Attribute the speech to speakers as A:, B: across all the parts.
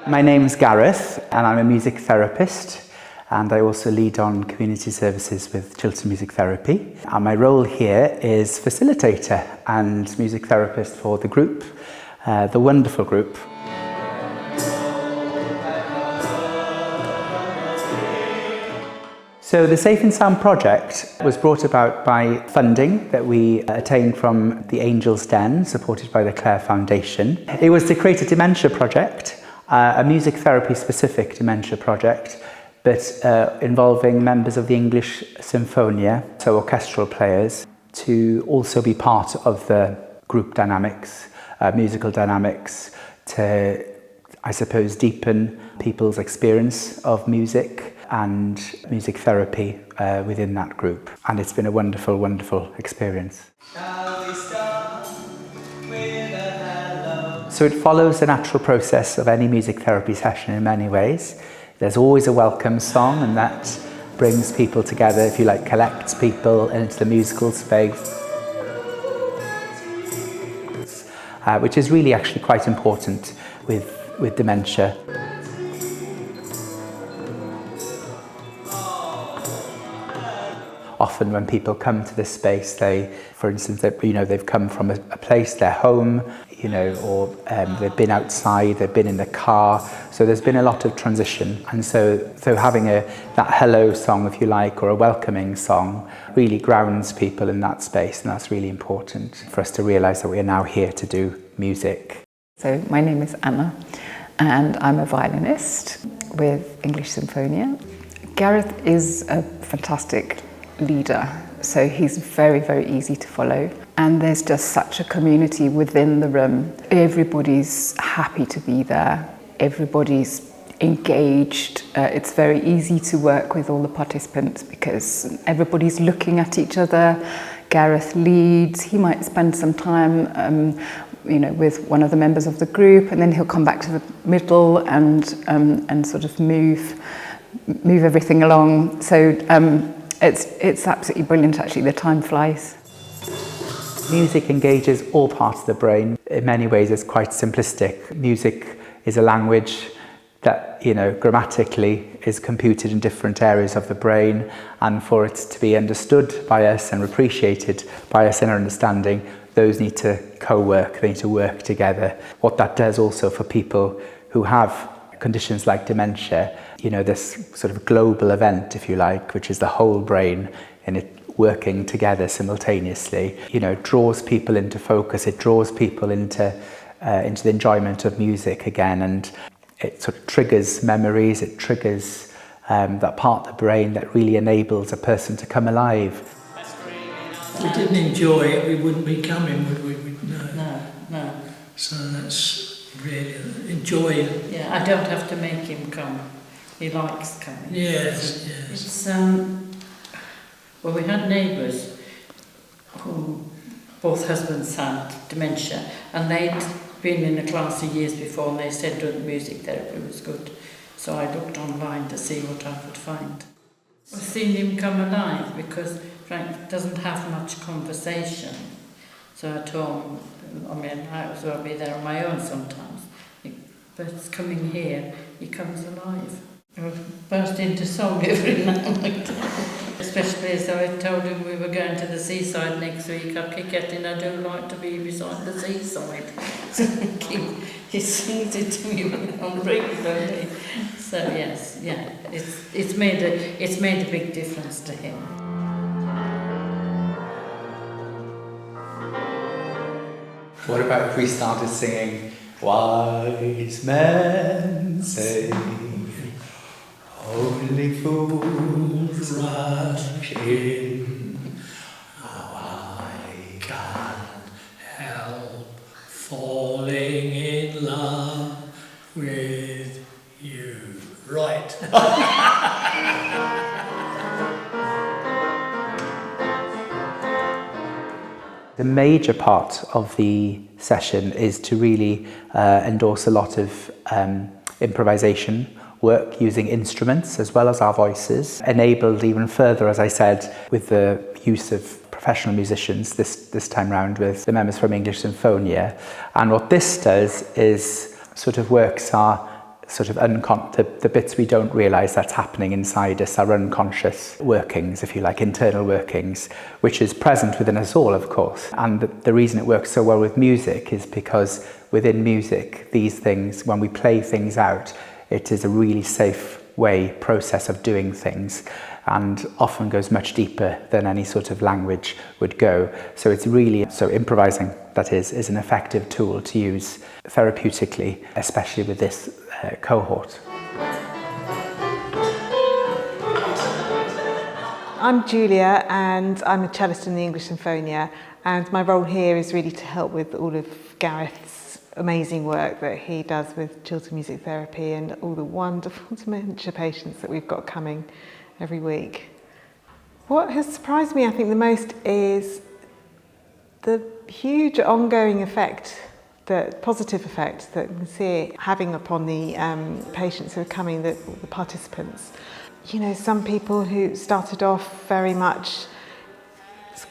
A: My name's Gareth and I'm a music therapist, and I also lead on community services with Chiltern Music Therapy. And my role here is facilitator and music therapist for the group, the wonderful group. So the Safe and Sound project was brought about by funding that we attained from the Angel's Den, supported by the Clare Foundation. It was to create a dementia project, a music therapy specific dementia project, but involving members of the English Sinfonia, so orchestral players, to also be part of the group dynamics, musical dynamics, to, I suppose, deepen people's experience of music and music therapy within that group. And it's been a wonderful, wonderful experience. So it follows the natural process of any music therapy session in many ways. There's always a welcome song, and that brings people together, if you like, collects people into the musical space, which is really actually quite important with dementia. Often when people come to this space, for instance, they've come from a place, their home, or they've been outside, they've been in the car. So there's been a lot of transition. And so having that hello song, if you like, or a welcoming song really grounds people in that space. And that's really important for us to realise that we are now here to do music.
B: So my name is Anna, and I'm a violinist with English Sinfonia. Gareth is a fantastic leader, so he's very, very easy to follow, and there's just such a community within the room. Everybody's happy to be there, everybody's engaged. It's very easy to work with all the participants because everybody's looking at each other. Gareth leads, he might spend some time with one of the members of the group, and then he'll come back to the middle and sort of move everything along. So it's absolutely brilliant, actually. The time flies.
A: Music engages all parts of the brain. In many ways, it's quite simplistic. Music is a language that, grammatically is computed in different areas of the brain, and for it to be understood by us and appreciated by us in our understanding, those need to co-work, they need to work together. What that does also for people who have conditions like dementia, this sort of global event, if you like, which is the whole brain and it working together simultaneously, draws people into focus, it draws people into the enjoyment of music again, and it sort of triggers memories, it triggers that part of the brain that really enables a person to come alive.
C: If we didn't enjoy it, we wouldn't be coming, would we?
D: No.
C: So that's really enjoy it.
D: Yeah, I don't have to make him come. He likes coming.
C: Yes.
D: It's well, we had neighbours who both husbands had dementia, and they'd been in a class of years before, and they said doing music therapy was good. So I looked online to see what I could find. I've seen him come alive because Frank doesn't have much conversation. So I told him, I'll be there on my own sometimes. But it's coming here, he comes alive. I burst into song every now and again. Especially as I told him we were going to the seaside next week. I keep getting, I do like to be beside the seaside. So he sings it to me on regularly. So yes, it's made a big difference to him.
A: What about if we started singing Wise Men Say Only Fools Rush In?
C: I can't help falling in love with you. Right.
A: The major part of the session is to really endorse a lot of improvisation work using instruments as well as our voices, enabled even further, as I said, with the use of professional musicians this time round with the members from English Sinfonia. And what this does is sort of works our sort of the bits we don't realise that's happening inside us, our unconscious workings, if you like, internal workings, which is present within us all, of course. And the reason it works so well with music is because within music, these things, when we play things out, it is a really safe process of doing things, and often goes much deeper than any sort of language would go. So it's really, so improvising, that is an effective tool to use therapeutically, especially with this cohort.
E: I'm Julia and I'm a cellist in the English Sinfonia, and my role here is really to help with all of Gareth's amazing work that he does with Chiltern Music Therapy and all the wonderful dementia patients that we've got coming every week. What has surprised me, I think, the most is the huge ongoing effect, the positive effect that you can see it having upon the patients who are coming, the participants. You know, some people who started off very much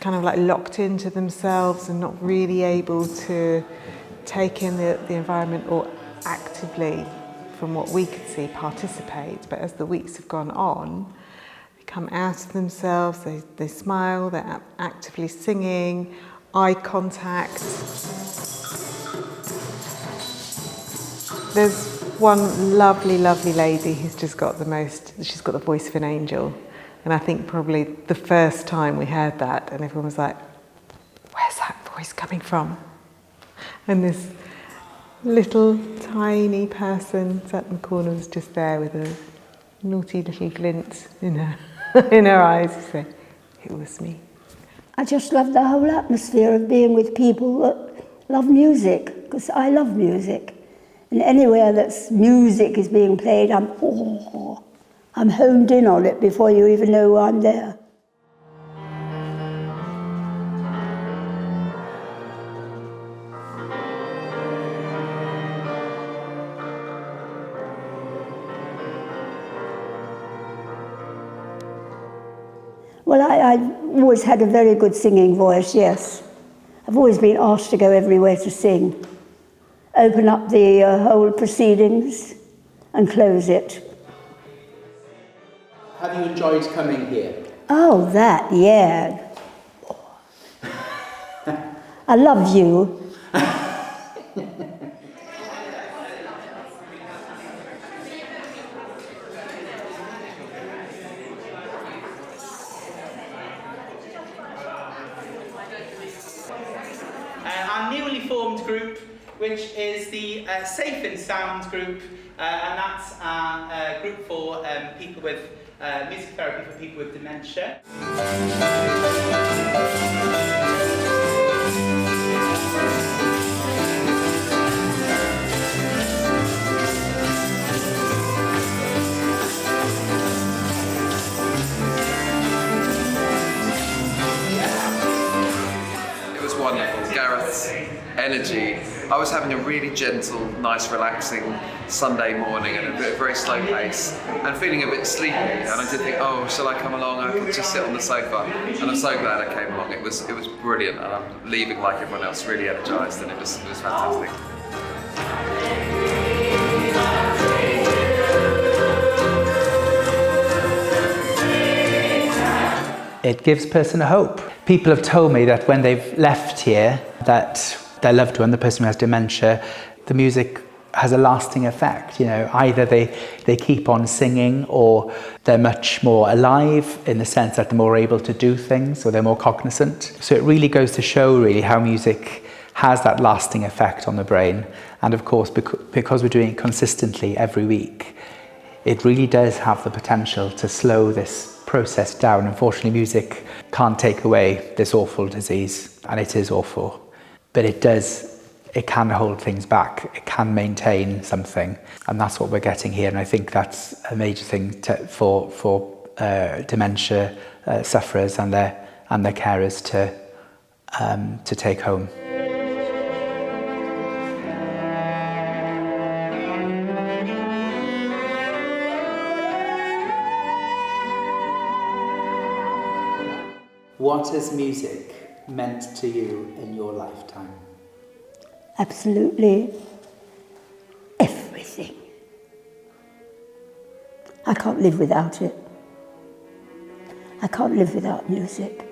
E: kind of like locked into themselves and not really able to take in the environment or actively, from what we could see, participate. But as the weeks have gone on, they come out of themselves, they smile, they're actively singing, eye contact. There's one lovely, lovely lady who's just got she's got the voice of an angel. And I think probably the first time we heard that, and everyone was like, where's that voice coming from? And this little tiny person sat in the corner was just there with a naughty little glint in her in her eyes. She said, it was me.
F: I just love the whole atmosphere of being with people that love music, because I love music. And anywhere that's music is being played, I'm honed in on it before you even know I'm there. Well, I've always had a very good singing voice, yes. I've always been asked to go everywhere to sing. Open up the whole proceedings and close it.
A: Have you enjoyed coming here?
F: Oh, that, yeah. I love you.
A: Our newly formed group, which is the Safe and Sound group, and that's our group for people with music therapy for people with dementia.
G: It was wonderful. Gareth's energy. I was having a really gentle, nice, relaxing Sunday morning at a very slow pace and feeling a bit sleepy. And I did think, oh, shall I come along? I could just sit on the sofa. And I'm so glad I came along. It was brilliant, and I'm leaving like everyone else, really energised, and it was fantastic.
A: It gives a person a hope. People have told me that when they've left here, that their loved one, the person who has dementia, the music has a lasting effect. You know, either they keep on singing, or they're much more alive in the sense that they're more able to do things, or they're more cognizant. So it really goes to show really how music has that lasting effect on the brain. And of course, because we're doing it consistently every week, it really does have the potential to slow this process down. Unfortunately, music can't take away this awful disease, and it is awful. But it can hold things back, it can maintain something, and that's what we're getting here. And I think that's a major thing for dementia sufferers and their carers to take home. What has music meant to you in your lifetime?
F: Absolutely everything. I can't live without it. I can't live without music.